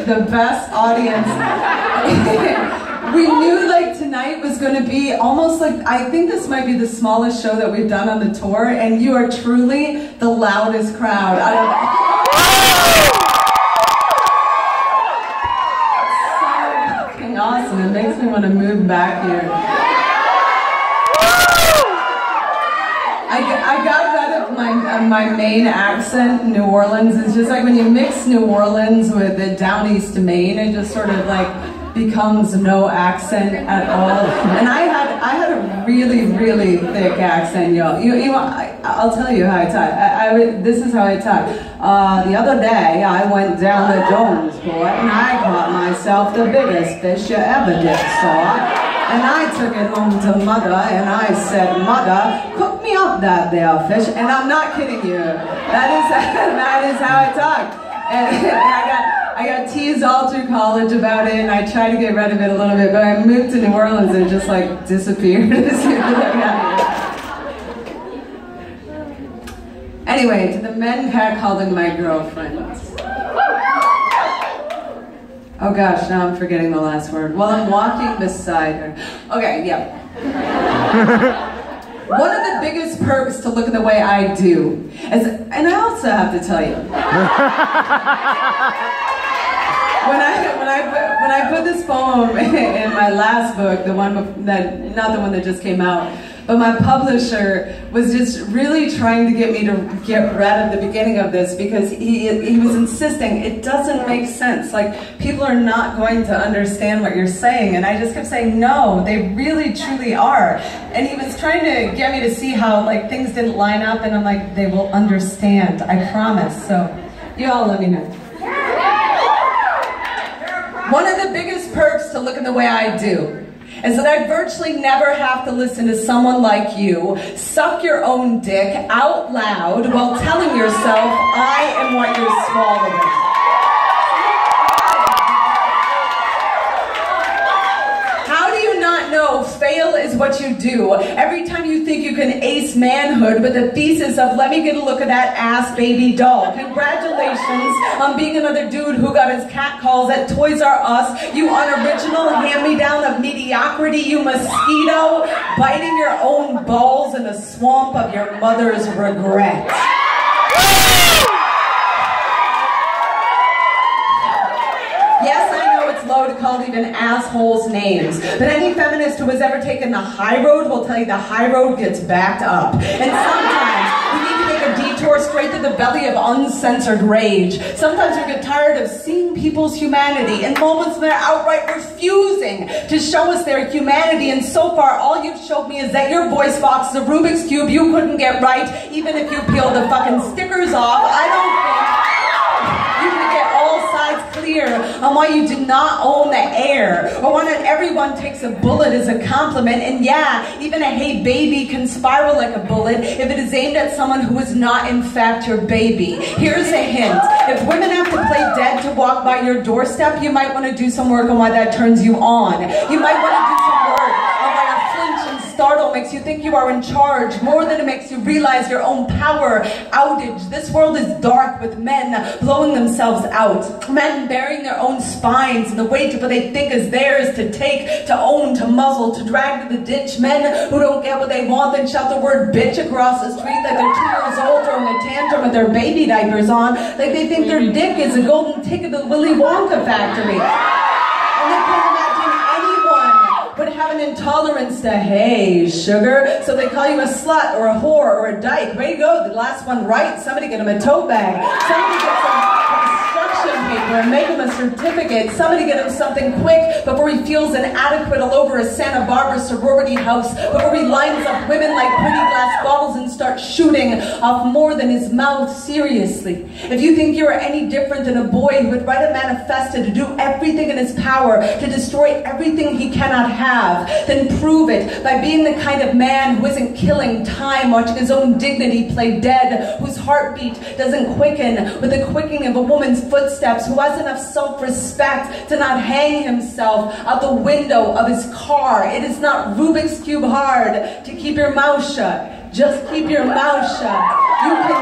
the best audience. We knew like tonight was going to be almost like, I think this might be the smallest show that we've done on the tour, and you are truly the loudest crowd. It's so fucking awesome. It makes me want to move back here. I got rid of my main accent. New Orleans is just like when you mix New Orleans with the down east of Maine, it just sort of like becomes no accent at all. And I had a really, really thick accent, y'all. I'll tell you how I talk. This is how I talk. The other day, I went down to Jonesport and I caught myself the biggest fish you ever did saw. And I took it home to Mother and I said, Mother, cook me up that there fish. And I'm not kidding you. That is how I talk. And I got teased all through college about it, and I tried to get rid of it a little bit, but I moved to New Orleans and it just like disappeared as soon as I got here. Anyway, to the men catcalling my girlfriends. Oh gosh, now I'm forgetting the last word. Well, I'm walking beside her. Okay, yeah. One of the biggest perks to looking the way I do is, and I also have to tell you, when I put this poem in my last book, the one that, not the one that just came out, but my publisher was just really trying to get me to get rid of the beginning of this because he was insisting it doesn't make sense. Like, people are not going to understand what you're saying. And I just kept saying, no, they really truly are. And he was trying to get me to see how like things didn't line up, and I'm like, they will understand, I promise. So you all let me know. One of the biggest perks to looking the way I do is that I virtually never have to listen to someone like you suck your own dick out loud while telling yourself, I am what you're swallowing. No, fail is what you do. Every time you think you can ace manhood with the thesis of, let me get a look at that ass baby doll. Congratulations on being another dude who got his cat calls at Toys R Us, you unoriginal hand-me-down of mediocrity, you mosquito, biting your own balls in the swamp of your mother's regret. Yes, I know it's low to call even assholes names, but any feminist who has ever taken the high road will tell you the high road gets backed up. And sometimes we need to take a detour straight to the belly of uncensored rage. Sometimes we get tired of seeing people's humanity in moments when they're outright refusing to show us their humanity. And so far, all you've showed me is that your voice box is a Rubik's Cube you couldn't get right, even if you peeled the fucking stickers off. I don't think you can get all sides clear on why you do not own the air, or why not everyone takes a bullet as a compliment. And yeah, even a hey baby can spiral like a bullet if it is aimed at someone who is not in fact your baby. Here's a hint. If women have to play dead to walk by your doorstep, you might want to do some work on why that turns you on. You might want to do some work on why a flinch and startle makes you think you are in charge more than it makes you realize your own power outage. This world is dark with men blowing themselves out. Men bearing their own spines and the weight of what they think is theirs to take, to own, to muzzle, to drag to the ditch. Men who don't get what they want and shout the word bitch across the street like they're 2 years old throwing a tantrum with their baby diapers on, like they think their dick is a golden ticket to the Willy Wonka factory. And they can't imagine anyone would have an intolerance to, hey, sugar, so they call you a slut or a whore or a dyke. Way to go, the last one right. Somebody get him a tote bag. Somebody get some construction paper and make him a certificate. Somebody get him something quick before he feels inadequate all over a Santa Barbara sorority house, before he lines up women like pretty glass bottles and starts shooting off more than his mouth. Seriously, if you think you are any different than a boy who would write a manifesto to do everything in his power to destroy everything he cannot have, then prove it by being the kind of man who isn't killing time watching his own dignity play dead, whose heartbeat doesn't quicken with the quickening of a woman's footsteps, who has enough self-respect to not hang himself out the window of his car. It is not Rubik's Cube hard to keep your mouth shut. Just keep your mouth shut. You can